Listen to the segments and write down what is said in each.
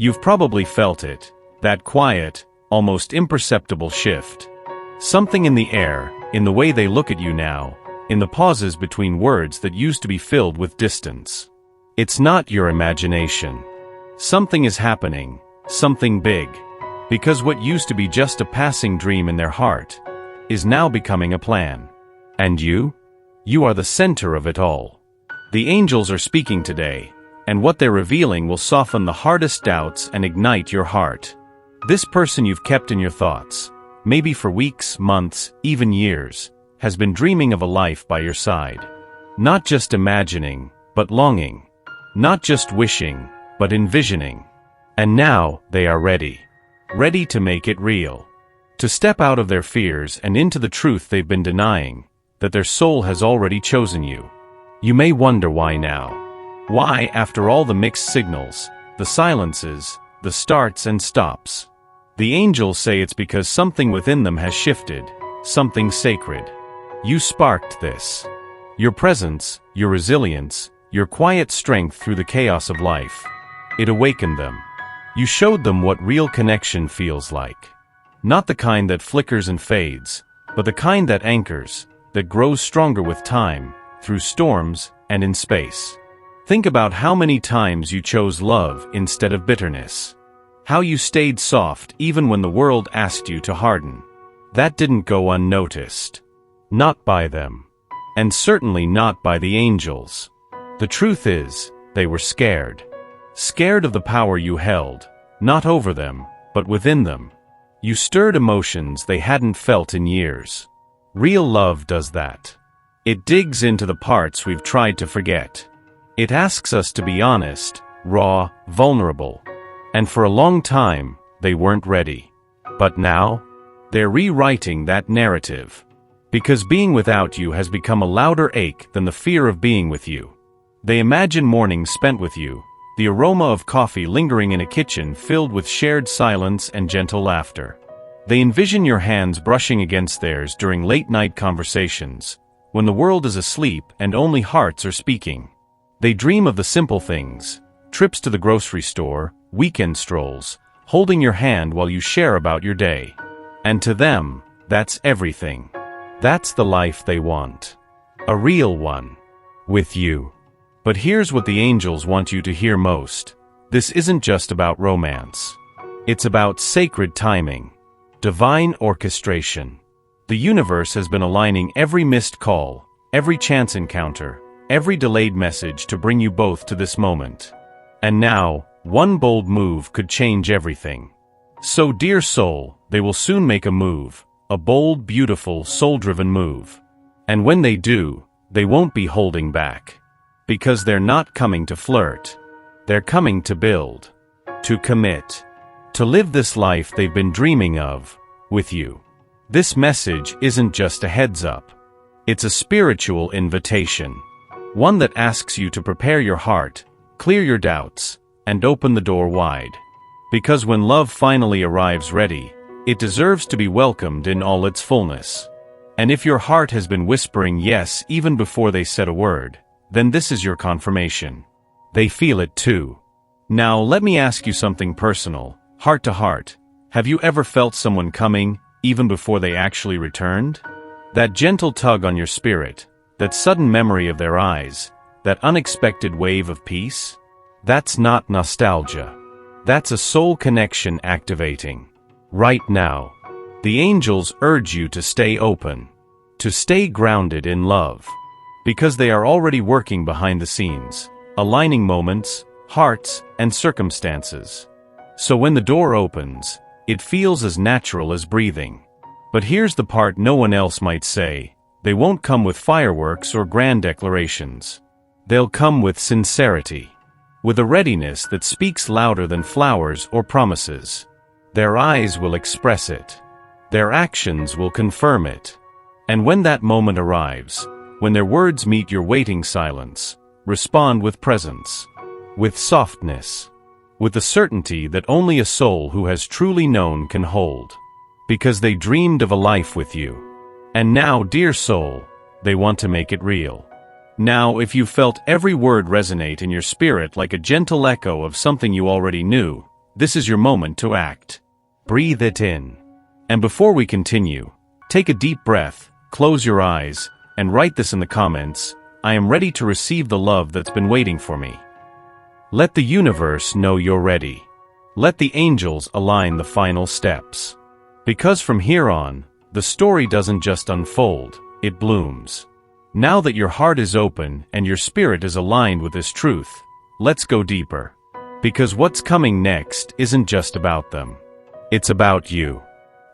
You've probably felt it, that quiet, almost imperceptible shift. Something in the air, in the way they look at you now, in the pauses between words that used to be filled with distance. It's not your imagination. Something is happening, something big. Because what used to be just a passing dream in their heart is now becoming a plan. And you? You are the center of it all. The angels are speaking today, and what they're revealing will soften the hardest doubts and ignite your heart. This person you've kept in your thoughts, maybe for weeks, months, even years, has been dreaming of a life by your side. Not just imagining, but longing. Not just wishing, but envisioning. And now, they are ready. Ready to make it real. To step out of their fears and into the truth they've been denying, that their soul has already chosen you. You may wonder why now. Why, after all the mixed signals, the silences, the starts and stops? The angels say it's because something within them has shifted, something sacred. You sparked this. Your presence, your resilience, your quiet strength through the chaos of life. It awakened them. You showed them what real connection feels like. Not the kind that flickers and fades, but the kind that anchors, that grows stronger with time, through storms, and in space. Think about how many times you chose love instead of bitterness. How you stayed soft even when the world asked you to harden. That didn't go unnoticed. Not by them. And certainly not by the angels. The truth is, they were scared. Scared of the power you held, not over them, but within them. You stirred emotions they hadn't felt in years. Real love does that. It digs into the parts we've tried to forget. It asks us to be honest, raw, vulnerable. And for a long time, they weren't ready. But now, they're rewriting that narrative. Because being without you has become a louder ache than the fear of being with you. They imagine mornings spent with you, the aroma of coffee lingering in a kitchen filled with shared silence and gentle laughter. They envision your hands brushing against theirs during late-night conversations, when the world is asleep and only hearts are speaking. They dream of the simple things, trips to the grocery store, weekend strolls, holding your hand while you share about your day. And to them, that's everything. That's the life they want. A real one. With you. But here's what the angels want you to hear most. This isn't just about romance. It's about sacred timing. Divine orchestration. The universe has been aligning every missed call, every chance encounter, every delayed message to bring you both to this moment. And now, one bold move could change everything. So, dear soul, they will soon make a move, a bold, beautiful, soul-driven move. And when they do, they won't be holding back. Because they're not coming to flirt. They're coming to build. To commit. To live this life they've been dreaming of, with you. This message isn't just a heads-up. It's a spiritual invitation. One that asks you to prepare your heart, clear your doubts, and open the door wide. Because when love finally arrives ready, it deserves to be welcomed in all its fullness. And if your heart has been whispering yes even before they said a word, then this is your confirmation. They feel it too. Now let me ask you something personal, heart to heart. Have you ever felt someone coming, even before they actually returned? That gentle tug on your spirit, that sudden memory of their eyes, that unexpected wave of peace? That's not nostalgia. That's a soul connection activating. Right now, the angels urge you to stay open, to stay grounded in love. Because they are already working behind the scenes, aligning moments, hearts, and circumstances. So when the door opens, it feels as natural as breathing. But here's the part no one else might say. They won't come with fireworks or grand declarations. They'll come with sincerity. With a readiness that speaks louder than flowers or promises. Their eyes will express it. Their actions will confirm it. And when that moment arrives, when their words meet your waiting silence, respond with presence, with softness, with the certainty that only a soul who has truly known can hold. Because they dreamed of a life with you. And now, dear soul, they want to make it real. Now, if you felt every word resonate in your spirit like a gentle echo of something you already knew, This is your moment to act. Breathe it in. And before we continue, take a deep breath, close your eyes, and write this in the comments: I am ready to receive the love that's been waiting for me. Let the universe know you're ready. Let the angels align the final steps. Because from here on, the story doesn't just unfold, it blooms. Now that your heart is open and your spirit is aligned with this truth, let's go deeper. Because what's coming next isn't just about them. It's about you.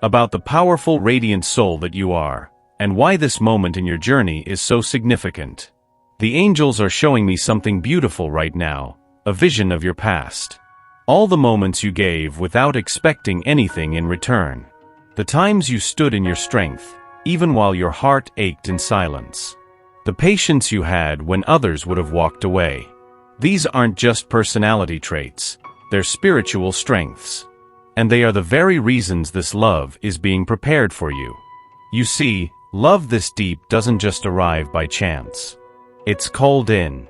About the powerful, radiant soul that you are, and why this moment in your journey is so significant. The angels are showing me something beautiful right now, a vision of your past. All the moments you gave without expecting anything in return. The times you stood in your strength, even while your heart ached in silence. The patience you had when others would have walked away. These aren't just personality traits, they're spiritual strengths. And they are the very reasons this love is being prepared for you. You see, love this deep doesn't just arrive by chance. It's called in.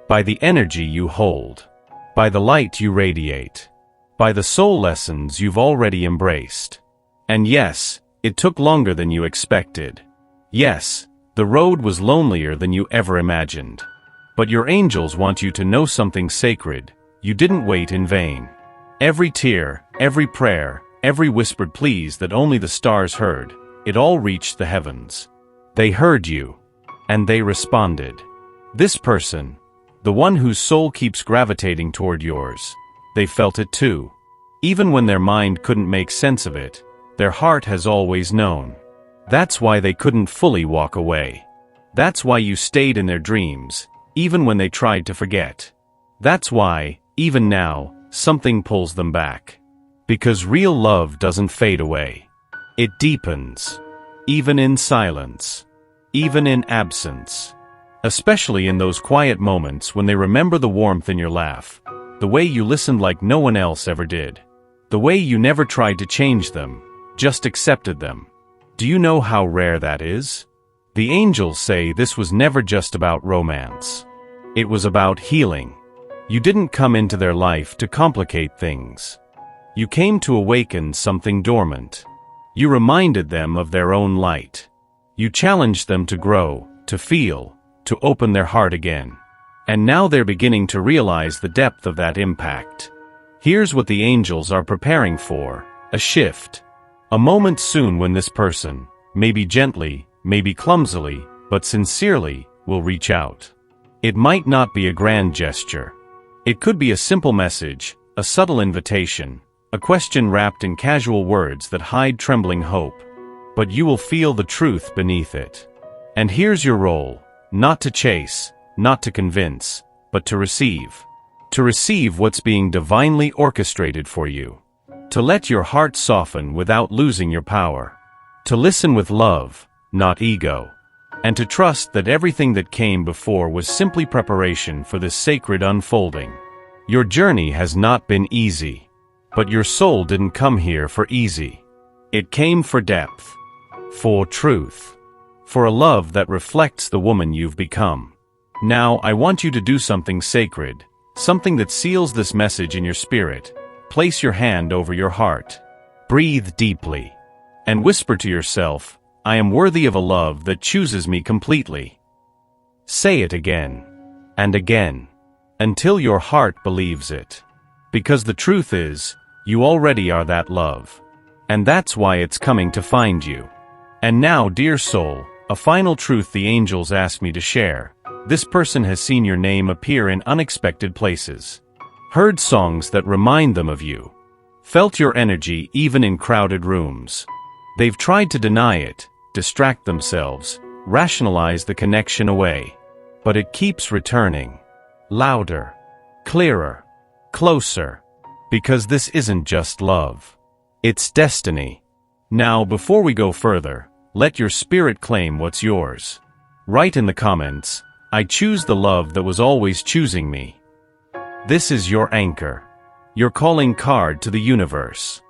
By the energy you hold. By the light you radiate. By the soul lessons you've already embraced. And yes, it took longer than you expected. Yes, the road was lonelier than you ever imagined. But your angels want you to know something sacred. You didn't wait in vain. Every tear, every prayer, every whispered pleas that only the stars heard, it all reached the heavens. They heard you. And they responded. This person, the one whose soul keeps gravitating toward yours, they felt it too. Even when their mind couldn't make sense of it, their heart has always known. That's why they couldn't fully walk away. That's why you stayed in their dreams, even when they tried to forget. That's why, even now, something pulls them back. Because real love doesn't fade away. It deepens. Even in silence. Even in absence. Especially in those quiet moments when they remember the warmth in your laugh. The way you listened like no one else ever did. The way you never tried to change them, just accepted them. Do you know how rare that is? The angels say this was never just about romance. It was about healing. You didn't come into their life to complicate things. You came to awaken something dormant. You reminded them of their own light. You challenged them to grow, to feel, to open their heart again. And now they're beginning to realize the depth of that impact. Here's what the angels are preparing for: a shift. A moment soon when this person, maybe gently, maybe clumsily, but sincerely, will reach out. It might not be a grand gesture. It could be a simple message, a subtle invitation, a question wrapped in casual words that hide trembling hope. But you will feel the truth beneath it. And here's your role: not to chase, not to convince, but to receive. To receive what's being divinely orchestrated for you. To let your heart soften without losing your power. To listen with love, not ego. And to trust that everything that came before was simply preparation for this sacred unfolding. Your journey has not been easy. But your soul didn't come here for easy. It came for depth. For truth. For a love that reflects the woman you've become. Now I want you to do something sacred. Something that seals this message in your spirit. Place your hand over your heart. Breathe deeply. And whisper to yourself, I am worthy of a love that chooses me completely. Say it again. And again. Until your heart believes it. Because the truth is, you already are that love. And that's why it's coming to find you. And now, dear soul, a final truth the angels ask me to share. This person has seen your name appear in unexpected places. Heard songs that remind them of you. Felt your energy even in crowded rooms. They've tried to deny it, distract themselves, rationalize the connection away. But it keeps returning. Louder. Clearer. Closer. Because this isn't just love. It's destiny. Now, before we go further, let your spirit claim what's yours. Write in the comments, I choose the love that was always choosing me. This is your anchor. Your calling card to the universe.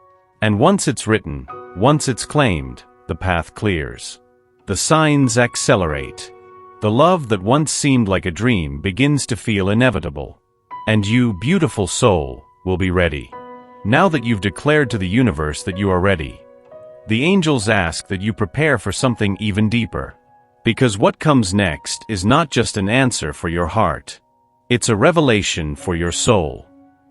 And once it's written, once it's claimed, the path clears. The signs accelerate. The love that once seemed like a dream begins to feel inevitable. And you, beautiful soul, will be ready. Now that you've declared to the universe that you are ready, the angels ask that you prepare for something even deeper. Because what comes next is not just an answer for your heart. It's a revelation for your soul.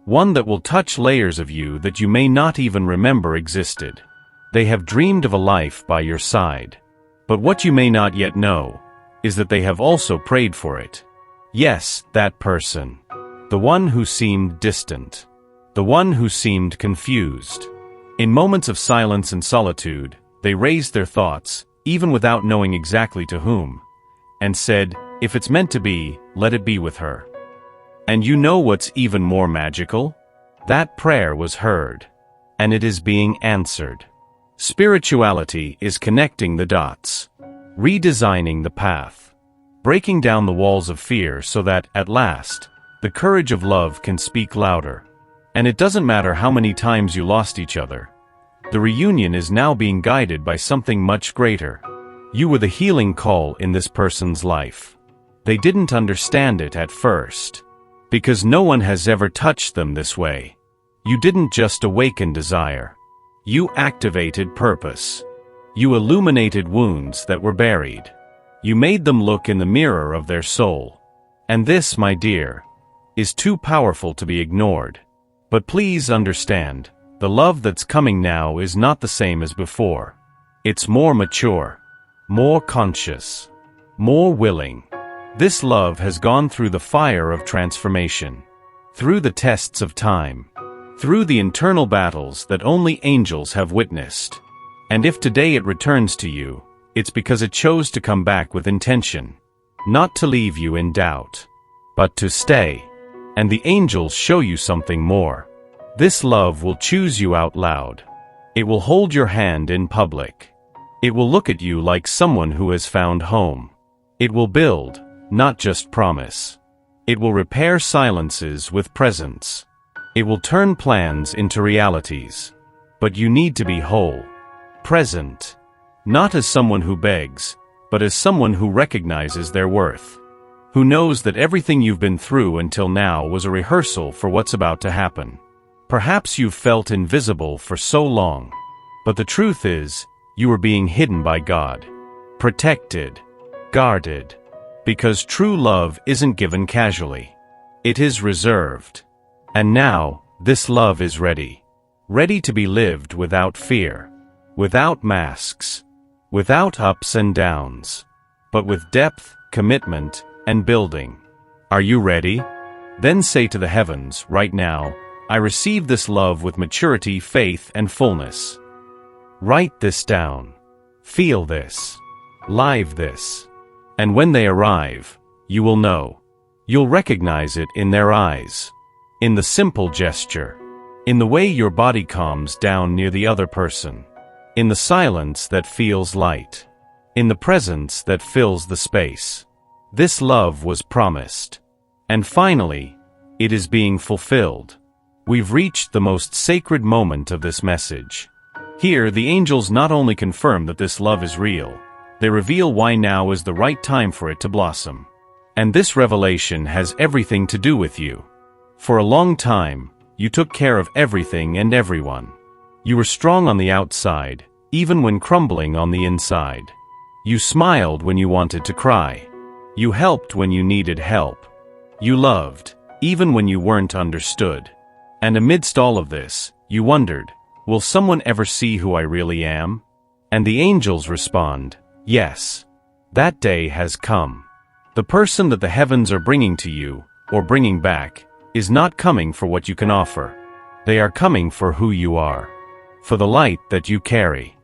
One that will touch layers of you that you may not even remember existed. They have dreamed of a life by your side. But what you may not yet know is that they have also prayed for it. Yes, that person. The one who seemed distant. The one who seemed confused. In moments of silence and solitude, they raised their thoughts, even without knowing exactly to whom, and said, "If it's meant to be, let it be with her." And you know what's even more magical? That prayer was heard, and it is being answered. Spirituality is connecting the dots, redesigning the path, breaking down the walls of fear so that, at last, the courage of love can speak louder. And it doesn't matter how many times you lost each other. The reunion is now being guided by something much greater. You were the healing call in this person's life. They didn't understand it at first, because no one has ever touched them this way. You didn't just awaken desire. You activated purpose. You illuminated wounds that were buried. You made them look in the mirror of their soul. And this, my dear, is too powerful to be ignored. But please understand, the love that's coming now is not the same as before. It's more mature, more conscious, more willing. This love has gone through the fire of transformation, through the tests of time, through the internal battles that only angels have witnessed. And if today it returns to you, it's because it chose to come back with intention, not to leave you in doubt, but to stay. And the angels show you something more. This love will choose you out loud. It will hold your hand in public. It will look at you like someone who has found home. It will build, not just promise. It will repair silences with presence. It will turn plans into realities. But you need to be whole, present, not as someone who begs, but as someone who recognizes their worth, who knows that everything you've been through until now was a rehearsal for what's about to happen. Perhaps you've felt invisible for so long, but the truth is, you were being hidden by God, protected, guarded, because true love isn't given casually. It is reserved. And now, this love is ready. Ready to be lived without fear, without masks, without ups and downs, but with depth, commitment, and building. Are you ready? Then say to the heavens, right now, I receive this love with maturity, faith, and fullness. Write this down. Feel this. Live this. And when they arrive, you will know. You'll recognize it in their eyes. In the simple gesture. In the way your body calms down near the other person. In the silence that feels light. In the presence that fills the space. This love was promised. And finally, it is being fulfilled. We've reached the most sacred moment of this message. Here, the angels not only confirm that this love is real, they reveal why now is the right time for it to blossom. And this revelation has everything to do with you. For a long time, you took care of everything and everyone. You were strong on the outside, even when crumbling on the inside. You smiled when you wanted to cry. You helped when you needed help. You loved, even when you weren't understood. And amidst all of this, you wondered, will someone ever see who I really am? And the angels respond, yes. That day has come. The person that the heavens are bringing to you, or bringing back, is not coming for what you can offer. They are coming for who you are. For the light that you carry.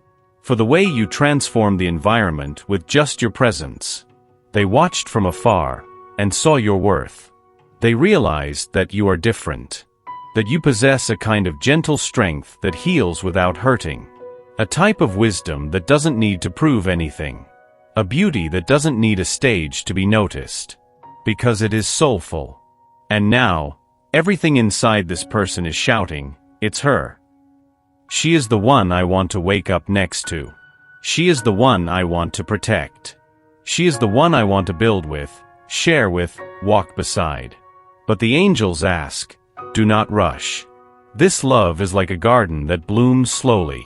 For the way you transform the environment with just your presence. They watched from afar, and saw your worth. They realized that you are different. That you possess a kind of gentle strength that heals without hurting. A type of wisdom that doesn't need to prove anything. A beauty that doesn't need a stage to be noticed. Because it is soulful. And now, everything inside this person is shouting, it's her. She is the one I want to wake up next to. She is the one I want to protect. She is the one I want to build with, share with, walk beside. But the angels ask, do not rush. This love is like a garden that blooms slowly.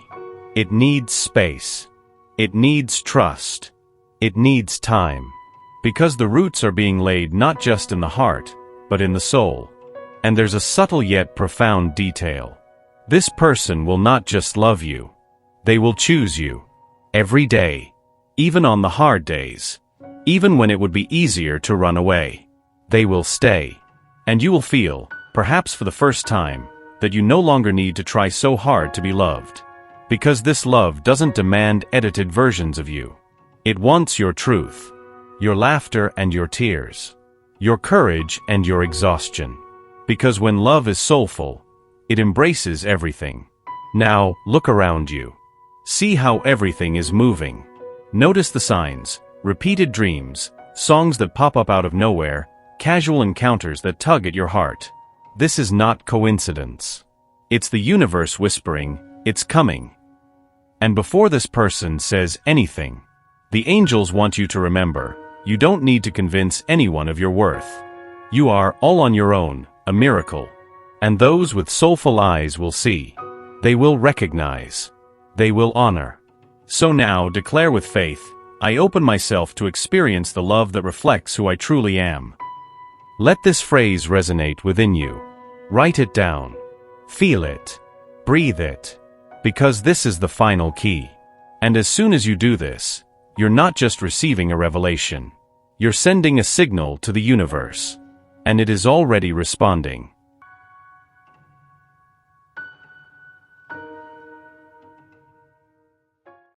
It needs space. It needs trust. It needs time. Because the roots are being laid not just in the heart, but in the soul. And there's a subtle yet profound detail. This person will not just love you. They will choose you. Every day. Even on the hard days. Even when it would be easier to run away. They will stay. And you will feel, perhaps for the first time, that you no longer need to try so hard to be loved. Because this love doesn't demand edited versions of you. It wants your truth. Your laughter and your tears. Your courage and your exhaustion. Because when love is soulful, it embraces everything. Now, look around you. See how everything is moving. Notice the signs, repeated dreams, songs that pop up out of nowhere, casual encounters that tug at your heart. This is not coincidence. It's the universe whispering, "It's coming." And before this person says anything, the angels want you to remember, you don't need to convince anyone of your worth. You are all on your own, a miracle. And those with soulful eyes will see. They will recognize. They will honor. So now, declare with faith, I open myself to experience the love that reflects who I truly am. Let this phrase resonate within you. Write it down. Feel it. Breathe it. Because this is the final key. And as soon as you do this, you're not just receiving a revelation. You're sending a signal to the universe. And it is already responding.